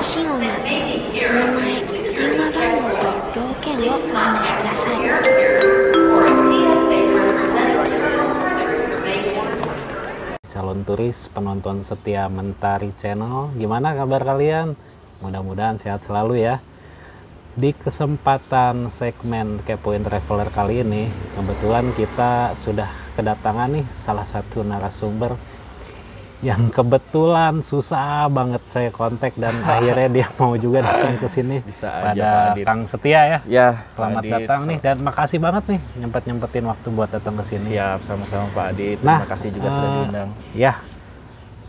信音の後、お名前、電話番号と要件をお話しください。 Calon turis penonton setia Mentari Channel, gimana kabar kalian? Mudah-mudahan sehat selalu ya. Di kesempatan segmen Kepoin Traveler kali ini, kebetulan kita sudah kedatangan nih salah satu narasumber yang kebetulan susah banget saya kontak dan akhirnya dia mau juga datang ke sini. Bisa pada aja, Kang Setia ya. Ya, Selamat datang nih dan makasih banget nih nyempetin waktu buat datang ke sini. Siap, sama-sama Pak Adit. Nah, Terima kasih juga sudah diundang. Ya,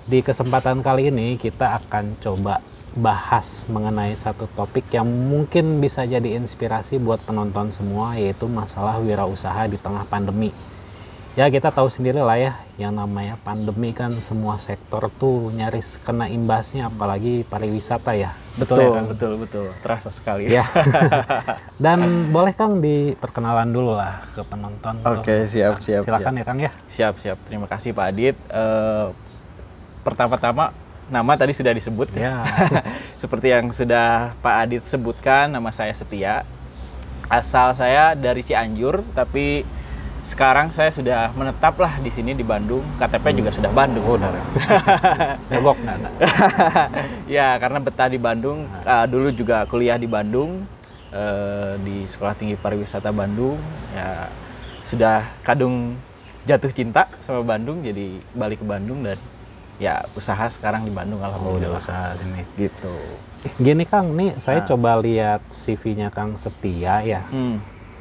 di kesempatan kali ini kita akan coba bahas mengenai satu topik yang mungkin bisa jadi inspirasi buat penonton semua, yaitu masalah wirausaha di tengah pandemi. Ya, kita tahu sendiri lah ya, yang namanya pandemi kan semua sektor tuh nyaris kena imbasnya, apalagi pariwisata ya. Betul, ya, Kang? betul. Terasa sekali. Ya. Dan boleh Kang diperkenalan dulu lah ke penonton. Oke, siap. Silakan ya Kang ya. Siap. Terima kasih Pak Adit. Pertama-tama, nama tadi sudah disebut ya. Seperti yang sudah Pak Adit sebutkan, nama saya Setia. Asal saya dari Cianjur, tapi sekarang saya sudah menetap lah di sini di Bandung. KTP juga sudah Bandung. Depok. Ya, karena betah di Bandung. Dulu juga kuliah di Bandung, di Sekolah Tinggi Pariwisata Bandung. Ya, sudah kadung jatuh cinta sama Bandung, jadi balik ke Bandung dan ya usaha sekarang di Bandung. Alhamdulillah. Usaha sini. Gitu. Gini Kang, nih saya coba lihat CV-nya Kang Setia ya.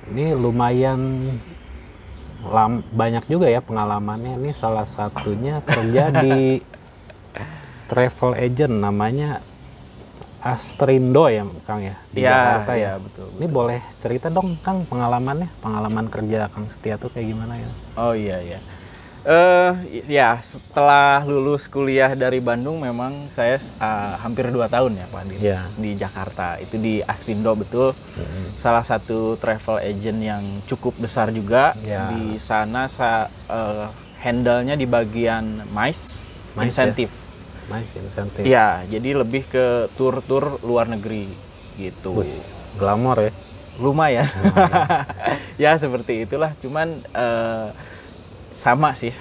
Ini lumayan banyak juga ya pengalamannya. Ini salah satunya kerja di travel agent namanya Astrindo ya Kang ya, di Jakarta ya. Betul. Ini boleh cerita dong Kang pengalaman kerja Kang Setia tuh kayak gimana ya? Oh iya. Ya, setelah lulus kuliah dari Bandung memang saya hampir 2 tahun ya Pak Andi di Jakarta. Itu di Astrindo, betul. Salah satu travel agent yang cukup besar juga. Di sana handle-nya di bagian MICE insentif. MICE insentif. Ya, jadi lebih ke tur-tur luar negeri gitu. Glamor ya. Lumayan. Ya seperti itulah, cuman sama sih,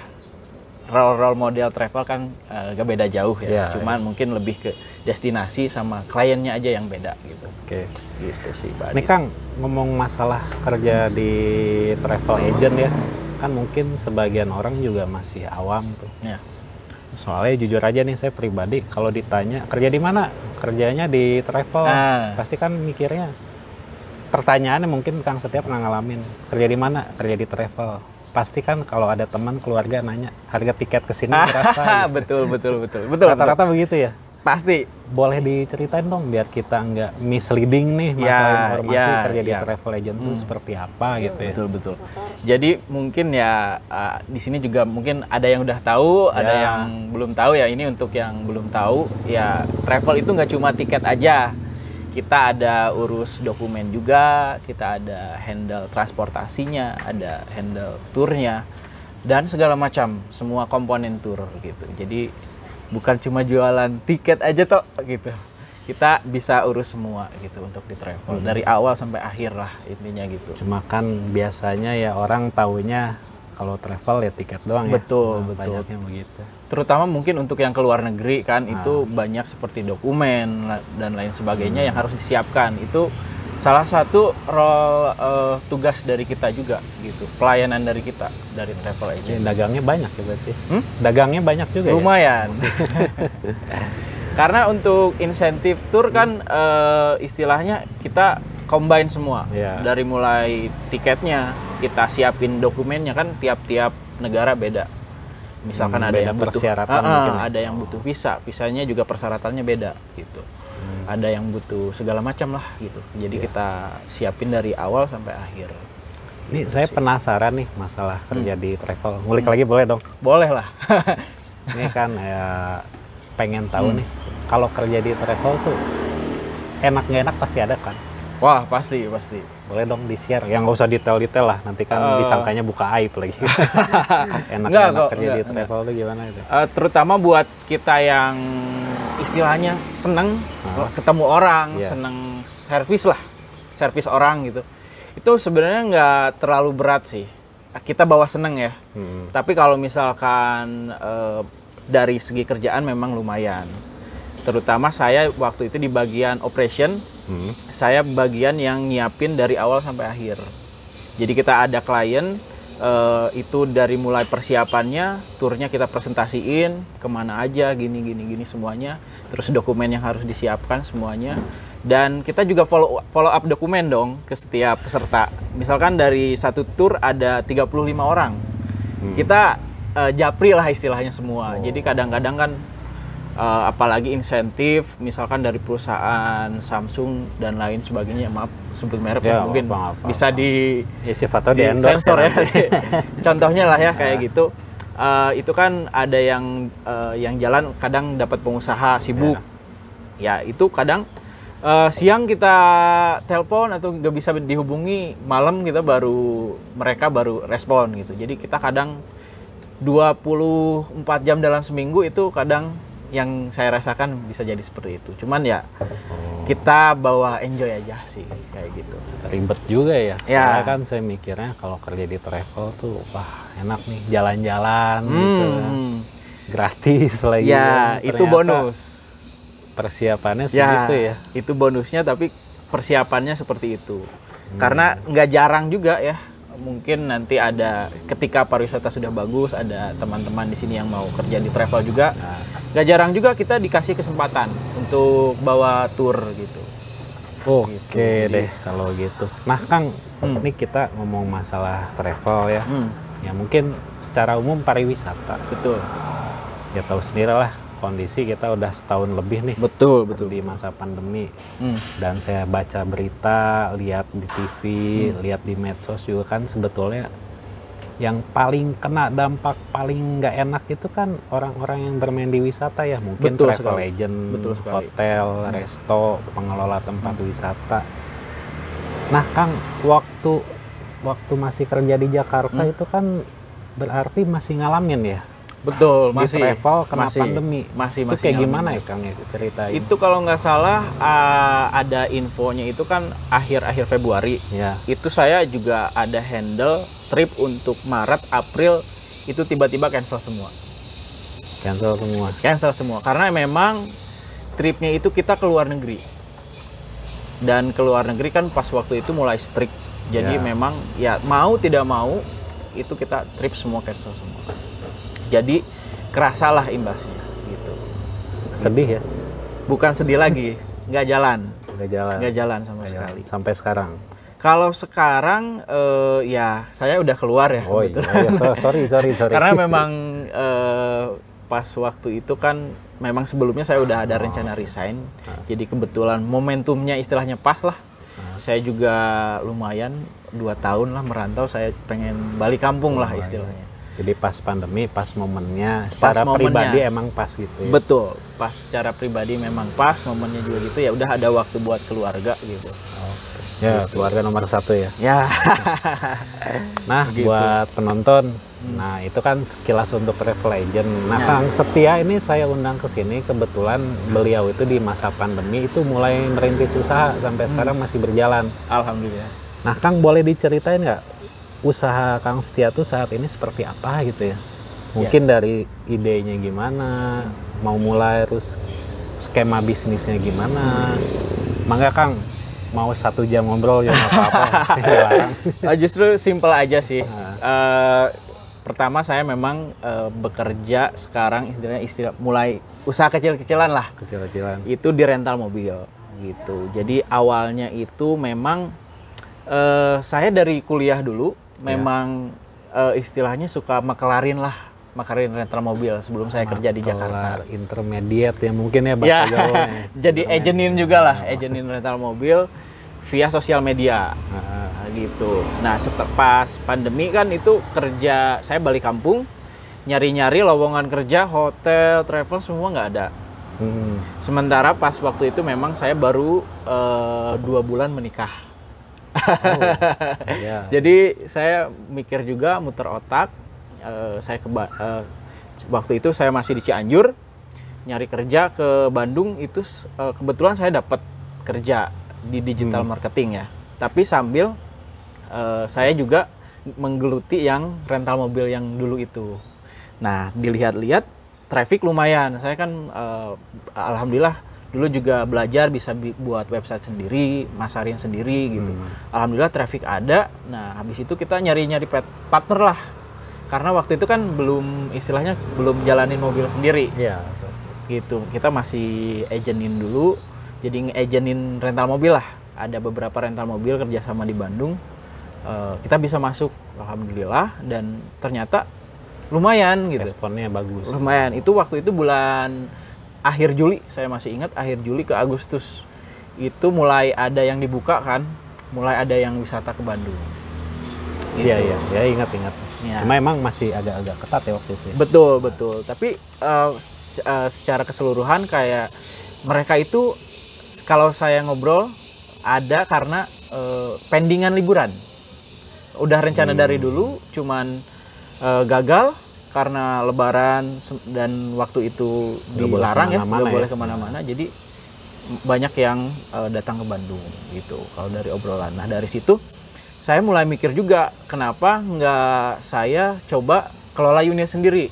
role model travel kan gak beda jauh ya. Cuman mungkin lebih ke destinasi sama kliennya aja yang beda gitu. Oke, gitu sih Pak. Ini Kang, ngomong masalah kerja di travel agent ya, kan mungkin sebagian orang juga masih awam tuh. Ya. Soalnya jujur aja nih, saya pribadi kalau ditanya kerja di mana, kerjanya di travel, pasti kan mikirnya pertanyaannya mungkin Kang Setia pernah ngalamin, kerja di mana, kerja di travel. Pasti kan kalau ada teman keluarga nanya harga tiket ke sini berapa gitu. Betul. Rata-rata begitu ya? Pasti. Boleh diceritain dong biar kita nggak misleading nih masalah informasi kerja di travel agent itu seperti apa gitu ya. Betul. Jadi mungkin ya di sini juga mungkin ada yang udah tahu, ada yang belum tahu ya. Ini untuk yang belum tahu ya, travel itu nggak cuma tiket aja. Kita ada urus dokumen juga, kita ada handle transportasinya, ada handle turnya, dan segala macam, semua komponen tur gitu. Jadi bukan cuma jualan tiket aja toh gitu. Kita bisa urus semua gitu untuk di travel, dari awal sampai akhir lah intinya gitu. Cuma kan biasanya ya orang taunya kalau travel ya tiket doang ya. Betul. Banyaknya begitu. Terutama mungkin untuk yang ke luar negeri kan, itu banyak seperti dokumen dan lain sebagainya yang harus disiapkan. Itu salah satu role tugas dari kita juga gitu, pelayanan dari kita dari travel agent. Dagangnya banyak ya berarti? Dagangnya banyak juga. Lumayan. Karena untuk insentif tur kan istilahnya kita combine semua. Dari mulai tiketnya, kita siapin dokumennya kan, tiap-tiap negara beda. Misalkan ada yang butuh ada yang butuh visanya juga persyaratannya beda gitu. Ada yang butuh segala macam lah gitu. Jadi kita siapin dari awal sampai akhir. Ini saya penasaran nih masalah kerja di travel. Ngulik lagi boleh dong? Boleh lah. Ini kan pengen tahu nih, kalau kerja di travel tuh enak nggak enak pasti ada kan? Wah, pasti. Boleh dong di-share, yang nggak usah detail-detail lah, nanti kan disangkanya buka aib lagi. Enak kerja di travel tuh gimana itu? Terutama buat kita yang istilahnya seneng ketemu orang, seneng servis orang gitu. Itu sebenarnya nggak terlalu berat sih. Kita bawa seneng ya. Tapi kalau misalkan dari segi kerjaan memang lumayan. Terutama saya waktu itu di bagian operation, saya bagian yang nyiapin dari awal sampai akhir. Jadi kita ada klien, itu dari mulai persiapannya, turnya kita presentasiin, kemana aja, gini semuanya. Terus dokumen yang harus disiapkan semuanya. Dan kita juga follow up dokumen dong ke setiap peserta. Misalkan dari satu tour ada 35 orang. Kita japri lah istilahnya semua. Jadi kadang-kadang kan apalagi insentif misalkan dari perusahaan Samsung dan lain sebagainya, maaf sebut merek ya, mungkin bisa di sensor ya. Contohnya lah ya kayak gitu. Itu kan ada yang jalan kadang dapat pengusaha sibuk. Ya itu kadang siang kita telepon atau nggak bisa dihubungi, malam mereka baru respon gitu. Jadi kita kadang 24 jam dalam seminggu itu kadang yang saya rasakan bisa jadi seperti itu. Cuman ya kita bawa enjoy aja sih kayak gitu. Ribet juga ya. Soalnya kan saya mikirnya kalau kerja di travel tuh wah enak nih jalan-jalan gitu. Gratis lagi. Ya, itu bonus. Persiapannya segitu ya. Itu bonusnya, tapi persiapannya seperti itu. Karena nggak jarang juga ya. Mungkin nanti ada ketika pariwisata sudah bagus, ada teman-teman di sini yang mau kerja di travel juga. Nggak jarang juga kita dikasih kesempatan untuk bawa tour gitu. Oke deh kalau gitu. Nah Kang, ini kita ngomong masalah travel ya. Ya mungkin secara umum pariwisata. Betul. Ya tahu sendiri lah. Kondisi kita udah setahun lebih nih. Betul. Di masa pandemi. Dan saya baca berita, lihat di TV, lihat di medsos juga kan sebetulnya yang paling kena dampak paling nggak enak itu kan orang-orang yang bermain di wisata ya. Mungkin travel agent, hotel, resto, pengelola tempat wisata. Nah Kang, waktu masih kerja di Jakarta itu kan berarti masih ngalamin ya? Betul, masih travel kena pandemi. Masih itu kayak gimana ya Kang ya ceritain? Itu kalau nggak salah ada infonya itu kan akhir-akhir Februari. Ya. Itu saya juga ada handle trip untuk Maret, April, itu tiba-tiba cancel semua. Cancel semua karena memang tripnya itu kita ke luar negeri. Dan ke luar negeri kan pas waktu itu mulai strict. Jadi memang ya mau tidak mau itu kita trip semua cancel semua. Jadi kerasalah imbasnya gitu. Sedih ya? Bukan sedih lagi, nggak jalan sama sekali. Sampai sekarang. Kalau sekarang ya saya udah keluar ya. Oh iya, sorry. Karena memang pas waktu itu kan memang sebelumnya saya udah ada rencana resign. Jadi kebetulan momentumnya istilahnya pas lah. Saya juga lumayan 2 tahun lah merantau, saya pengen balik kampung lah istilahnya. Jadi pas pandemi, pas momennya, secara pribadi emang pas gitu ya? Betul, pas secara pribadi memang pas, momennya juga gitu, ya udah ada waktu buat keluarga gitu. Ya, keluarga nomor 1 ya? Ya. Nah, gitu. Buat penonton, nah itu kan sekilas untuk travel agent. Nah, Kang Setia ini saya undang ke sini, kebetulan beliau itu di masa pandemi itu mulai merintis usaha, sampai sekarang masih berjalan. Alhamdulillah. Nah, Kang boleh diceritain nggak? Usaha Kang Setia tuh saat ini seperti apa gitu ya? Mungkin dari idenya gimana, mau mulai terus skema bisnisnya gimana. Mangga Kang, mau 1 jam ngobrol ya nggak apa-apa. Justru simple aja sih. Pertama saya memang bekerja sekarang mulai usaha kecil-kecilan lah. Kecil-kecilan. Itu di rental mobil gitu. Jadi awalnya itu memang saya dari kuliah dulu memang istilahnya suka makelarin rental mobil sebelum saya kerja di Jakarta. Intermediate ya mungkin ya bahasa Jawanya. Jadi agentin juga lah, agentin rental mobil via sosial media gitu. Nah pas pandemi kan itu kerja, saya balik kampung, nyari-nyari lowongan kerja, hotel, travel semua nggak ada. Sementara pas waktu itu memang saya baru 2 bulan menikah. Jadi saya mikir juga, muter otak. Waktu itu saya masih di Cianjur. nyari kerja ke Bandung itu kebetulan saya dapat kerja di digital marketing ya. Tapi sambil saya juga menggeluti yang rental mobil yang dulu itu. Nah, dilihat-lihat traffic lumayan. Saya kan alhamdulillah dulu juga belajar bisa buat website sendiri, masarin sendiri gitu. Alhamdulillah traffic ada. Nah, habis itu kita nyari-nyari partner lah. Karena waktu itu kan belum istilahnya belum jalanin mobil sendiri. Iya. Gitu. Kita masih agentin dulu. Jadi nge-agentin rental mobil lah. Ada beberapa rental mobil kerjasama di Bandung. Kita bisa masuk, alhamdulillah, dan ternyata lumayan gitu. Responnya bagus. Lumayan. Itu waktu itu bulan akhir Juli, saya masih ingat akhir Juli ke Agustus. Itu mulai ada yang dibuka kan, mulai ada yang wisata ke Bandung. Iya, ya ingat. Ya. Cuma emang masih agak-agak ketat ya waktu itu. Betul. Tapi secara keseluruhan kayak mereka itu kalau saya ngobrol ada karena pendingan liburan. Udah rencana dari dulu, cuman gagal karena Lebaran dan waktu itu dilarang ya, nggak boleh kemana-mana. Jadi banyak yang datang ke Bandung gitu. Kalau dari obrolan, nah dari situ saya mulai mikir juga kenapa nggak saya coba kelola unit sendiri.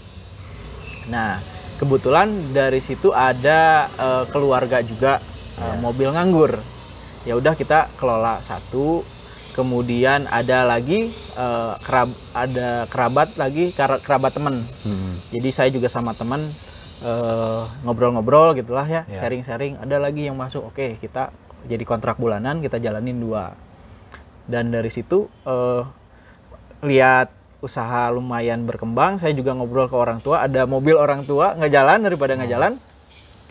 Nah kebetulan dari situ ada keluarga juga mobil nganggur. Ya udah kita kelola satu. Kemudian ada lagi kerabat teman. Jadi saya juga sama teman ngobrol-ngobrol gitulah ya, sharing-sharing. Ada lagi yang masuk, oke kita jadi kontrak bulanan, kita jalanin 2. Dan dari situ lihat usaha lumayan berkembang. Saya juga ngobrol ke orang tua, ada mobil orang tua nggak jalan, daripada nggak jalan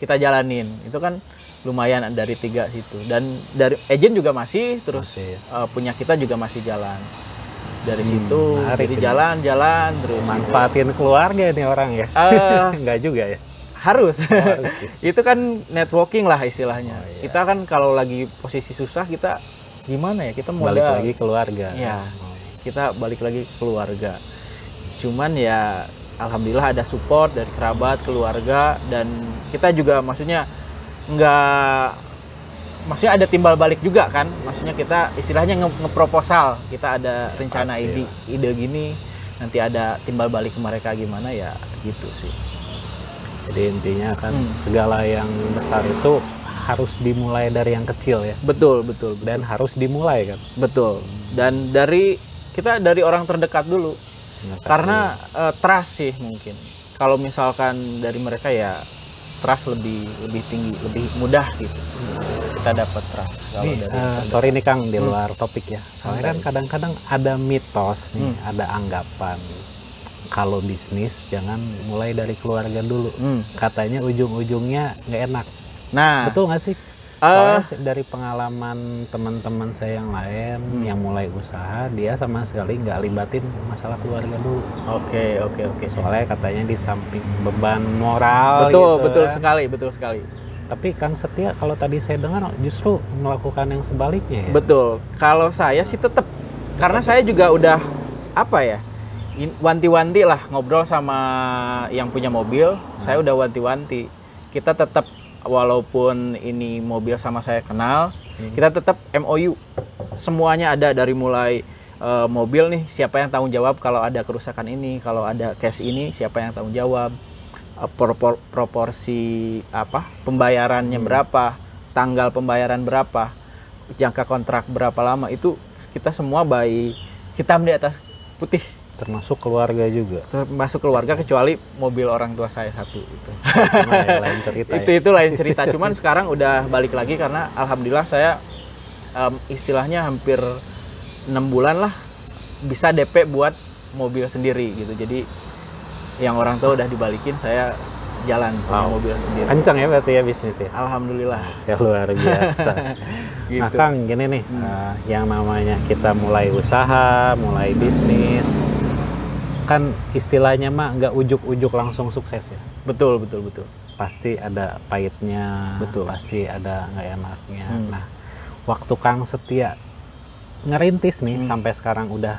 kita jalanin. Itu kan lumayan dari 3 situ, dan dari agent juga masih terus punya kita juga masih jalan dari situ. Jadi jalan terus manfaatin keluarga nih orang ya. Enggak juga ya, harus itu kan networking lah istilahnya. Kita kan kalau lagi posisi susah kita gimana ya, kita balik lagi keluarga ya. Kita balik lagi ke keluarga, cuman ya alhamdulillah ada support dari kerabat, keluarga, dan kita juga maksudnya maksudnya ada timbal balik juga kan, maksudnya kita istilahnya ngeproposal, kita ada rencana ide gini, nanti ada timbal balik ke mereka gimana ya gitu sih. Jadi intinya kan segala yang besar itu harus dimulai dari yang kecil ya. Betul. Dan harus dimulai kan. Betul. Dan dari orang terdekat dulu. Karena trust sih mungkin. Kalau misalkan dari mereka ya trust lebih tinggi, lebih mudah gitu. Kita dapat trust. Sorry nih Kang, di luar topik ya. Soalnya kan kadang-kadang ada mitos nih, ada anggapan kalau bisnis jangan mulai dari keluarga dulu. Katanya ujung-ujungnya nggak enak. Nah, betul nggak sih? Soalnya dari pengalaman teman-teman saya yang lain yang mulai usaha, dia sama sekali nggak libatin masalah keluarga dulu. Oke. Soalnya katanya di samping beban moral. Betul sekali. Tapi Kang Setia, kalau tadi saya dengar justru melakukan yang sebaliknya ya. Betul. Kalau saya sih tetap, karena saya juga udah wanti-wanti lah ngobrol sama yang punya mobil. Saya udah wanti-wanti. Kita tetap, walaupun ini mobil sama saya kenal, kita tetap MOU. Semuanya ada, dari mulai mobil nih, siapa yang tanggung jawab kalau ada kerusakan ini, kalau ada case ini, siapa yang tanggung jawab, proporsi pembayarannya berapa, tanggal pembayaran berapa, jangka kontrak berapa lama, itu kita semua by hitam di atas putih. Termasuk keluarga juga. Termasuk keluarga, kecuali mobil orang tua saya satu itu. Lain cerita. Itu lain cerita. Cuman sekarang udah balik lagi karena alhamdulillah saya istilahnya hampir 6 bulan lah bisa DP buat mobil sendiri gitu. Jadi yang orang tua udah dibalikin, saya jalan punya mobil sendiri. Kencang ya berarti ya bisnis ya. Alhamdulillah. Ya luar biasa. Gitu. Nah Kang, gini nih, yang namanya kita mulai usaha, mulai bisnis, kan istilahnya mah nggak ujuk-ujuk langsung sukses ya. Betul. Pasti ada pahitnya, pasti ada nggak enaknya. Nah, waktu Kang Setia ngerintis nih sampai sekarang udah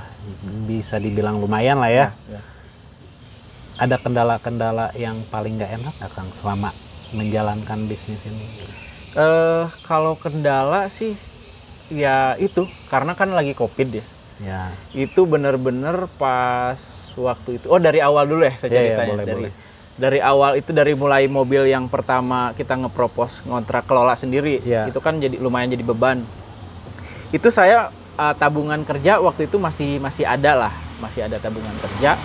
bisa dibilang lumayan lah ya. Ada kendala-kendala yang paling nggak enak nggak Kang selama menjalankan bisnis ini? Kalau kendala sih ya itu karena kan lagi COVID ya. Ya. Itu benar-benar pas waktu itu. Dari awal dulu ya saya ceritanya. Boleh. Dari awal itu dari mulai mobil yang pertama kita ngepropos ngontrak kelola sendiri. Ya. Itu kan lumayan jadi beban. Itu saya tabungan kerja waktu itu masih ada lah, masih ada tabungan kerja.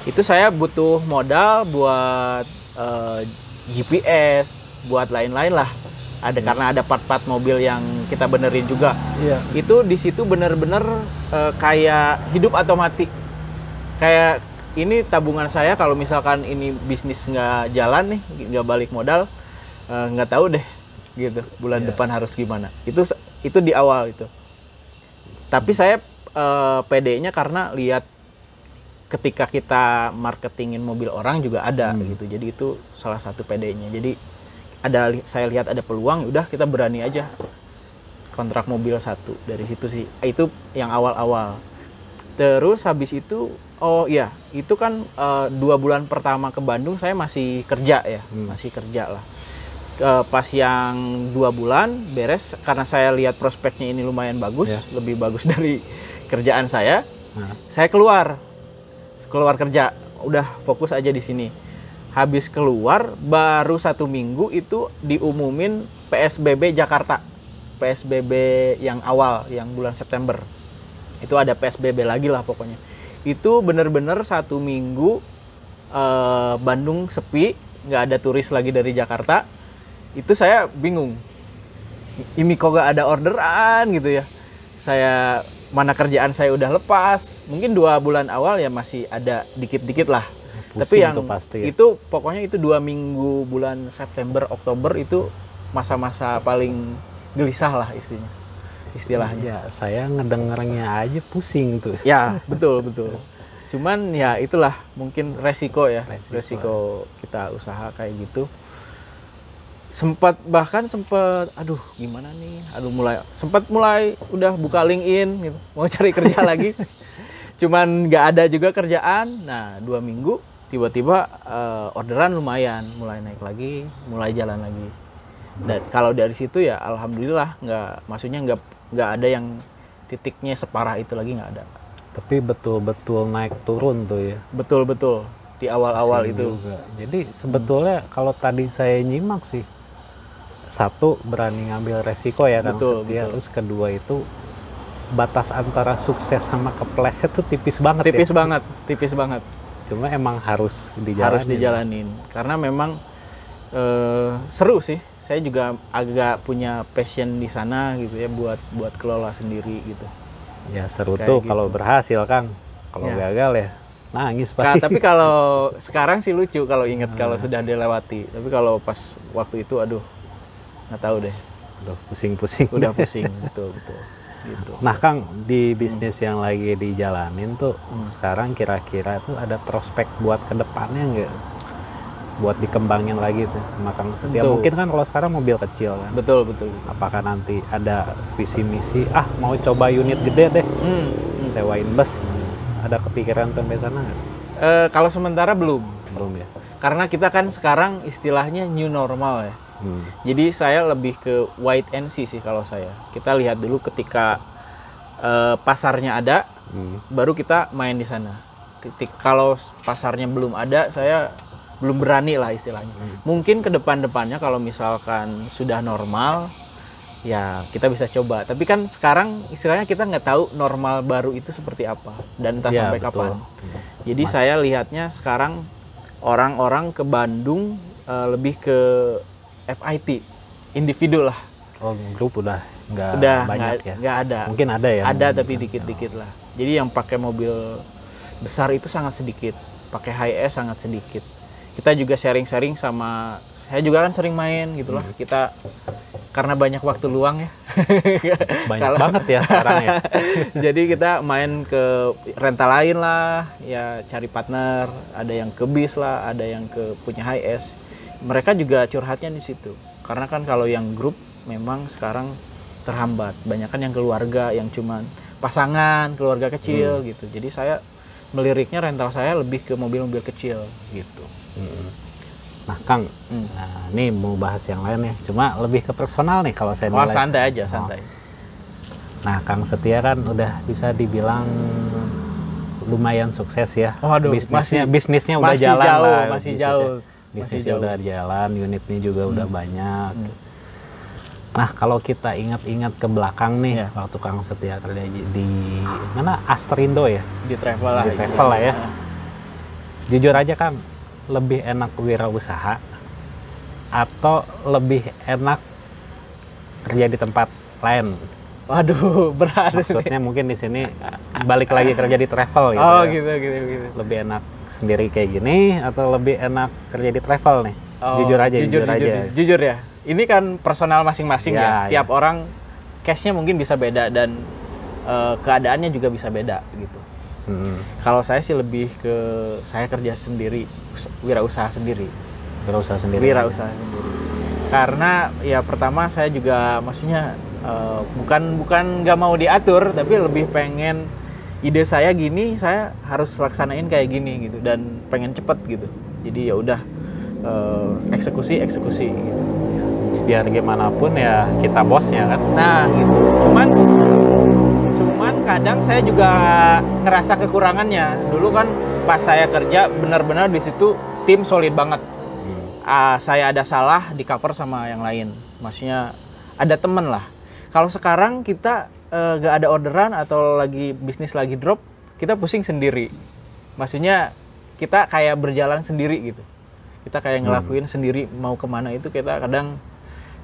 Itu saya butuh modal buat GPS, buat lain-lain lah. Karena ada part-part mobil yang kita benerin juga. Iya. Itu di situ bener-bener kayak hidup atau mati. Kayak ini tabungan saya kalau misalkan ini bisnis nggak jalan nih, nggak balik modal, nggak tahu deh gitu bulan depan harus gimana. Itu di awal itu. Tapi saya pede-nya karena lihat ketika kita marketingin mobil orang juga ada gitu. Jadi itu salah satu pede-nya. Jadi saya lihat ada peluang, udah kita berani aja kontrak mobil satu. Dari situ sih, itu yang awal-awal. Terus habis itu, itu kan 2 bulan pertama ke Bandung saya masih kerja ya, masih kerja lah. Pas yang 2 bulan beres, karena saya lihat prospeknya ini lumayan bagus, lebih bagus dari kerjaan saya keluar kerja, udah fokus aja di sini. Habis keluar, baru 1 minggu itu diumumin PSBB Jakarta. PSBB yang awal, yang bulan September. Itu ada PSBB lagi lah pokoknya. Itu bener-bener 1 minggu Bandung sepi, nggak ada turis lagi dari Jakarta. Itu saya bingung. Ini kok nggak ada orderan gitu ya. Mana kerjaan saya udah lepas. Mungkin 2 bulan awal ya masih ada dikit-dikit lah. Pusing. Tapi yang pasti, ya. Itu pokoknya itu 2 minggu bulan September Oktober itu masa-masa paling gelisah lah istilahnya. Ya, saya ngedengernya aja pusing tuh. Ya, betul. Cuman ya itulah mungkin resiko resiko kita usaha kayak gitu. Bahkan sempat gimana nih, mulai udah buka LinkedIn gitu, mau cari kerja lagi. Cuman nggak ada juga kerjaan. Nah 2 minggu tiba-tiba orderan lumayan, mulai naik lagi, mulai jalan lagi. Dan kalau dari situ ya alhamdulillah nggak ada yang titiknya separah itu lagi, nggak ada. Tapi betul-betul naik turun tuh ya. Betul di awal-awal itu. Juga. Jadi sebetulnya kalau tadi saya nyimak sih, 1 berani ngambil resiko ya kan, setia. Terus kedua itu batas antara sukses sama kepleset tuh tipis banget. Tipis banget. Cuma emang harus dijalanin. Karena memang seru sih. Saya juga agak punya passion di sana gitu ya, buat kelola sendiri gitu. Ya seru kayak tuh gitu. Kalau berhasil Kang. Kalau gagal ya nangis Pak. Tapi kalau sekarang sih lucu kalau inget kalau sudah dilewati. Tapi kalau pas waktu itu nggak tahu deh. Udah pusing betul. Gitu. Nah Kang, di bisnis yang lagi dijalanin tuh sekarang kira-kira tuh ada prospek buat kedepannya nggak? Buat dikembangin lagi tuh sama Kang Setia. Mungkin kan kalau sekarang mobil kecil kan. Betul. Apakah nanti ada visi misi? Mau coba unit gede deh, sewain bus. Ada kepikiran sampai sana nggak? Kalau sementara belum ya. Karena kita kan sekarang istilahnya new normal ya. Jadi saya lebih ke wait and see sih kalau saya. Kita lihat dulu ketika pasarnya ada, baru kita main di sana. Kalau pasarnya belum ada, saya belum berani lah istilahnya. Mungkin ke depan-depannya kalau misalkan sudah normal, ya kita bisa coba. Tapi kan sekarang istilahnya kita nggak tahu normal baru itu seperti apa dan entah sampai kapan. Jadi saya lihatnya sekarang orang-orang ke Bandung lebih ke FIT, individu lah. Oh, grup udah nggak banyak ya? Nggak ada. Mungkin ada ya? Ada tapi dikit-dikit lah. Jadi yang pakai mobil besar itu sangat sedikit, pakai high-S sangat sedikit. Kita juga sharing-sharing sama, saya juga kan sering main gitu loh. Kita karena banyak waktu luang ya. Banyak banget ya sekarang ya. Jadi kita main ke rental lain lah, ya cari partner. Ada yang ke bis lah, ada yang ke punya high-S. Mereka juga curhatnya di situ. Karena kan kalau yang grup memang sekarang terhambat. Banyak kan yang keluarga, yang cuman pasangan, keluarga kecil gitu. Jadi saya meliriknya rental saya lebih ke mobil-mobil kecil gitu. Nah Kang, nah, ini mau bahas yang lain ya, cuma lebih ke personal nih kalau saya nilai. Santai aja, santai. Nah Kang Setia kan udah bisa dibilang lumayan sukses ya. Waduh, bisnisnya udah jalan jauh, lah. Bisnisnya udah jalan, unitnya juga udah banyak. Nah kalau kita ingat-ingat ke belakang nih, waktu Kang Setia kerja di mana, Astrindo ya? Di travel lah. Di travel lah ya. Jujur aja Kang, lebih enak wirausaha atau lebih enak kerja di tempat lain? Waduh, berat. Maksudnya mungkin di sini balik lagi kerja di travel gitu. Oh, ya. gitu. Lebih enak sendiri kayak gini atau lebih enak kerja di travel nih? Oh, jujur aja. Jujur ya. Ini kan personal masing-masing ya. Tiap ya. orang cashnya mungkin bisa beda dan keadaannya juga bisa beda gitu. Kalau saya sih lebih ke saya kerja sendiri, wirausaha sendiri. Wirausaha sendiri. Karena ya pertama saya juga maksudnya bukan nggak mau diatur, tapi lebih pengen ide saya gini, saya harus laksanain kayak gini gitu dan pengen cepet gitu. Jadi ya udah eksekusi gitu. Biar gimana pun ya kita bosnya kan. Nah gitu. Cuman kadang saya juga ngerasa kekurangannya. Dulu kan pas saya kerja benar-benar di situ tim solid banget. Saya ada salah di cover sama yang lain. Maksudnya ada temen lah. Kalau sekarang kita gak ada orderan atau lagi bisnis lagi drop, kita pusing sendiri. Maksudnya kita kayak berjalan sendiri gitu. Kita kayak ngelakuin sendiri mau kemana itu kita kadang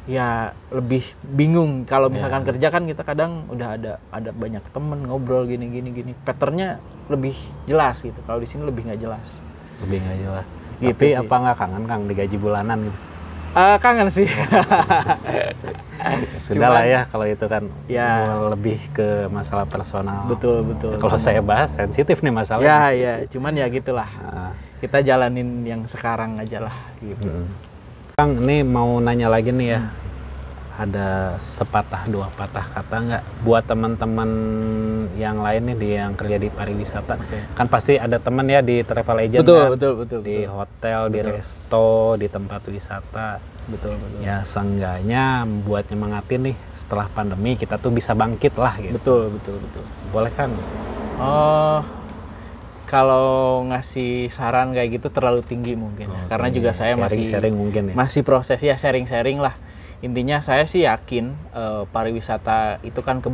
ya lebih bingung. Kalau misalkan kerja kan kita kadang udah ada banyak temen ngobrol gini. Patternnya lebih jelas gitu. Kalau di sini lebih nggak jelas. Gitu. Tapi sih. Apa nggak kangen Kang digaji bulanan gitu? Kangen sih. Sudah lah ya kalau itu kan lebih ke masalah personal. Betul. Kalau saya bahas sensitif nih masalahnya. Ya. Cuman ya gitulah. Kita jalanin yang sekarang aja lah. Gitu. Kang, ini mau nanya lagi nih ya. Ada sepatah dua patah kata nggak buat teman-teman yang lain nih yang kerja di pariwisata? Kan pasti ada teman ya di travel agent. Betul. Di hotel, di resto, di tempat wisata. Betul. Ya seenggaknya buat nyemangatin nih setelah pandemi kita tuh bisa bangkit lah gitu. Betul. Boleh Kang? Kalau ngasih saran kayak gitu terlalu tinggi mungkin ya. Karena juga saya masih proses ya, sharing lah. Intinya saya sih yakin pariwisata itu kan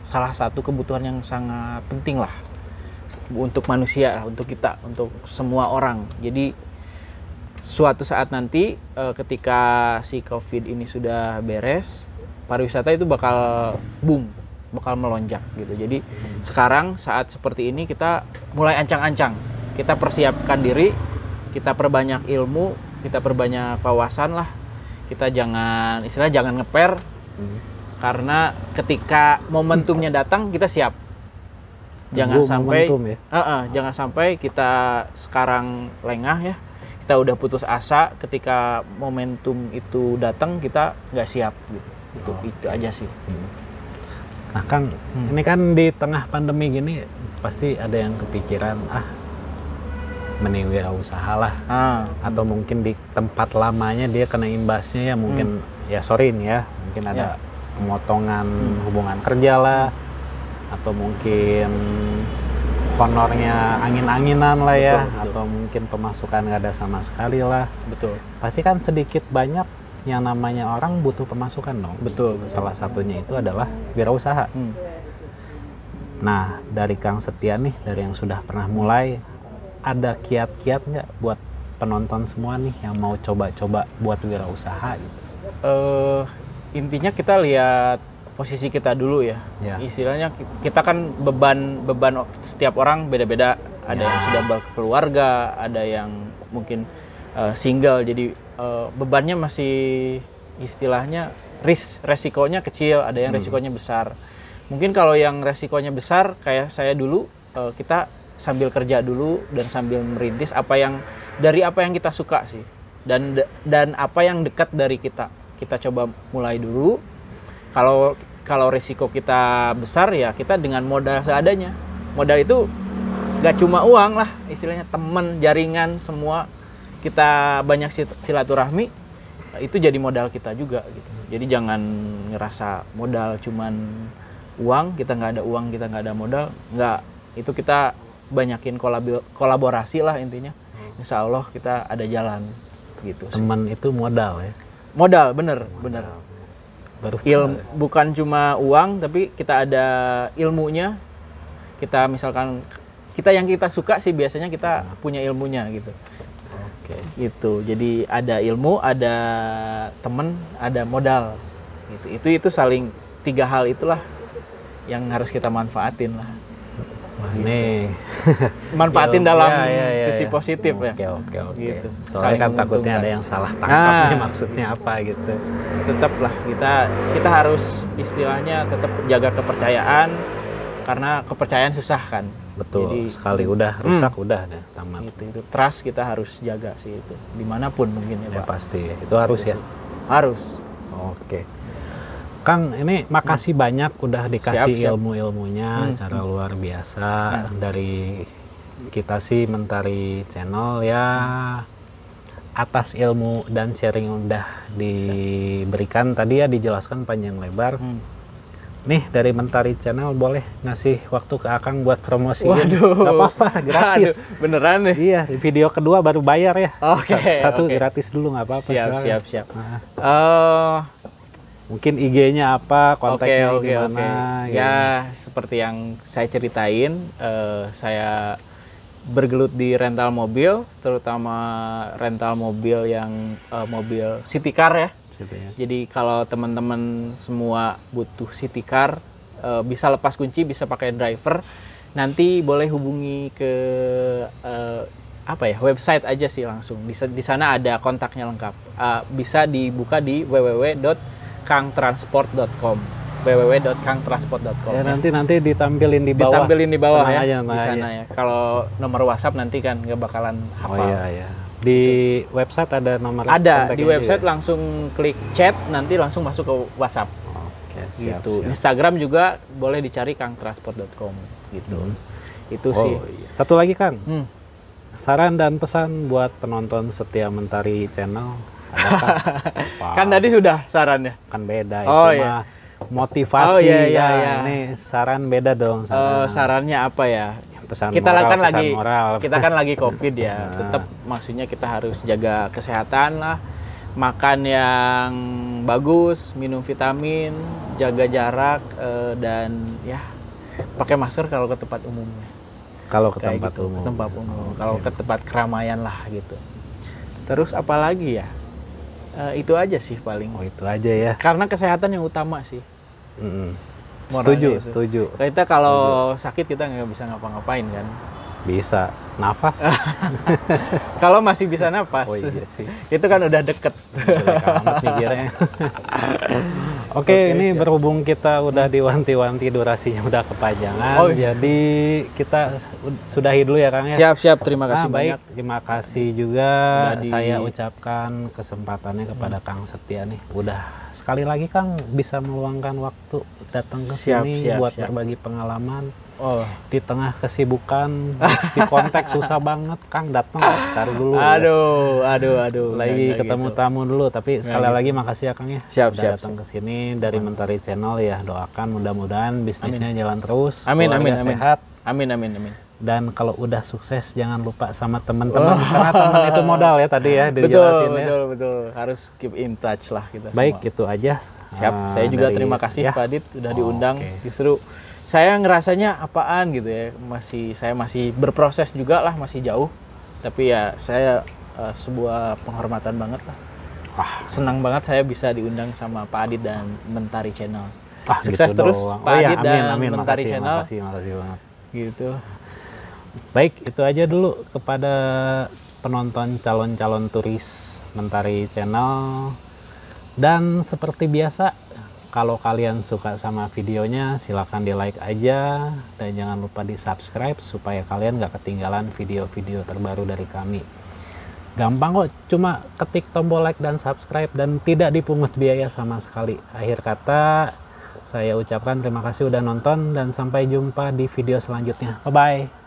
salah satu kebutuhan yang sangat penting lah untuk manusia, untuk kita, untuk semua orang. Jadi suatu saat nanti ketika si COVID ini sudah beres, pariwisata itu bakal boom, bakal melonjak gitu. Jadi sekarang saat seperti ini kita mulai ancang-ancang, kita persiapkan diri, kita perbanyak ilmu, kita perbanyak wawasan lah. Kita jangan ngeper, karena ketika momentumnya datang kita siap. Jangan sampai kita sekarang lengah ya. Kita udah putus asa, ketika momentum itu datang kita nggak siap gitu. Itu aja sih. Nah Kang, ini kan di tengah pandemi gini pasti ada yang kepikiran mending wirausaha lah, atau mungkin di tempat lamanya dia kena imbasnya ya mungkin mungkin ada pemotongan hubungan kerja lah, atau mungkin honornya angin-anginan lah ya, betul. Atau mungkin pemasukan nggak ada sama sekali lah. Betul. Pasti kan sedikit banyak yang namanya orang butuh pemasukan dong. Betul. Salah satunya itu adalah wirausaha. Nah dari Kang Setia nih, dari yang sudah pernah mulai, ada kiat-kiat nggak buat penonton semua nih yang mau coba-coba buat wirausaha gitu? Intinya kita lihat posisi kita dulu ya. Istilahnya kita kan beban setiap orang beda-beda. Ada yang sudah berkeluarga, ada yang mungkin single, jadi bebannya masih istilahnya resikonya kecil, ada yang resikonya besar. Mungkin kalau yang resikonya besar kayak saya dulu, kita sambil kerja dulu dan sambil merintis apa yang kita suka sih, dan apa yang dekat dari kita coba mulai dulu. Kalau risiko kita besar ya kita dengan modal seadanya. Modal itu gak cuma uang lah, istilahnya teman, jaringan, semua kita banyak silaturahmi, itu jadi modal kita juga gitu. Jadi jangan ngerasa modal cuman uang, kita nggak ada uang, kita nggak ada modal, nggak. Itu kita banyakin kolaborasi lah intinya. Insya Allah kita ada jalan gitu. Teman itu modal ya. Modal, bener. Baru Bukan cuma uang, tapi kita ada ilmunya. Kita misalkan yang kita suka sih biasanya kita punya ilmunya gitu. Oke. Gitu. Jadi ada ilmu, ada temen, ada modal. Gitu. Itu saling 3 hal itulah yang harus kita manfaatin lah. Wah, nih. Manfaatin dalam sisi positif Oke. ya. Gitu. Soalnya kan takutnya ada yang salah tangkapnya maksudnya apa gitu. Tetaplah kita harus istilahnya tetap jaga kepercayaan, karena kepercayaan susah kan. Betul. Jadi, sekali udah rusak udah deh tamat. Itu trust kita harus jaga sih itu. Dimanapun mungkin ya, Pak. Pasti. Itu harus ya. Harus. Oke. Kang, ini makasih banyak udah dikasih Siap. ilmu-ilmunya secara luar biasa dari kita sih Mentari Channel ya. Atas ilmu dan sharing udah diberikan tadi ya, dijelaskan panjang lebar. Nih dari Mentari Channel boleh ngasih waktu ke Akang buat promosi. Waduh. Gak apa-apa, gratis. Aduh, beneran nih. Iya, video kedua baru bayar ya. Oke. Satu oke. gratis dulu nggak apa-apa. Siap. Nah, mungkin IG-nya apa, kontaknya gimana? Oke. Ya, seperti yang saya ceritain, saya bergelut di rental mobil, terutama rental mobil yang mobil city car ya. Gitu ya. Jadi kalau teman-teman semua butuh city car, bisa lepas kunci, bisa pakai driver, nanti boleh hubungi ke website aja sih langsung. Di sana ada kontaknya lengkap. Bisa dibuka di www.kangtransport.com. Ya, nanti ditampilin di bawah. Ditampilin di bawah ya. Aja, di sana ya. Kalau nomor WhatsApp nanti kan nggak bakalan hafal. Oh iya. Di website ada nomor Ada kontaknya di website juga? Langsung klik chat, nanti langsung masuk ke WhatsApp. Oke, siap, Gitu. siap. Instagram juga boleh dicari kangtransport.com gitu. Itu sih. Iya. Satu lagi Kang. Hmm. Saran dan pesan buat penonton setia Mentari Channel. Adakah? Wah, Kan tadi sudah sarannya. kan beda Oh, itu iya. mah motivasi. Oh, iya. Ini saran beda dong. Sarannya apa ya? Pesan Kita moral, kan pesan lagi moral. kita kan lagi COVID ya. Tetap maksudnya kita harus jaga kesehatan lah. Makan yang bagus, minum vitamin, jaga jarak, dan ya pakai masker kalau ke tempat umumnya. Kalau ke Kayak tempat gitu, umum. ke tempat umum. Kalau ke tempat keramaian lah gitu. Terus apa lagi ya? Itu aja sih paling. Oh, itu aja ya. Karena kesehatan yang utama sih. Setuju, Moralnya itu. setuju. Kita kalau sakit kita nggak bisa ngapa-ngapain kan. Bisa nafas. Kalau masih bisa napas, Oh iya sih. itu kan udah deket. Jelek amat mikirnya. Oke, ini siap. berhubung kita udah diwanti-wanti durasinya udah kepanjangan, Oh, iya. jadi kita sudahi dulu ya Kang ya. Siap, terima kasih Baik, banyak. terima kasih juga Udah saya ucapkan kesempatannya kepada Kang Setia nih. Udah sekali lagi Kang bisa meluangkan waktu datang ke sini buat berbagi pengalaman. Oh, Di tengah kesibukan, di konteks susah banget Kang datang. Taruh dulu. aduh. Lagi Nggak ketemu gitu. tamu dulu, tapi sekali lagi makasih ya Kang ya. Siap, Udah datang ke sini dari Mentari Channel ya. Doakan mudah-mudahan bisnisnya jalan terus. Amin. keluarga sehat. Amin. Dan kalau udah sukses jangan lupa sama teman-teman karena teman itu modal ya tadi ya dijelasin ya. Betul. Harus keep in touch lah kita Baik, semua. itu aja. Siap. Saya juga Dari- terima kasih ya. Pak Adit udah diundang. Oke. Justru saya ngerasanya apaan gitu ya. Saya masih berproses juga lah, masih jauh. Tapi ya saya sebuah penghormatan banget lah. Senang banget saya bisa diundang sama Pak Adit dan Mentari Channel. Sukses Gitu terus doang. Pak Oh iya, Adit dan amin. Mentari Makasih, Channel. makasih banget. Gitu. Baik, itu aja dulu kepada penonton calon-calon turis Mentari Channel. Dan seperti biasa, kalau kalian suka sama videonya, silahkan di like aja. Dan jangan lupa di subscribe supaya kalian gak ketinggalan video-video terbaru dari kami. Gampang kok, cuma ketik tombol like dan subscribe dan tidak dipungut biaya sama sekali. Akhir kata, saya ucapkan terima kasih udah nonton dan sampai jumpa di video selanjutnya. Bye-bye.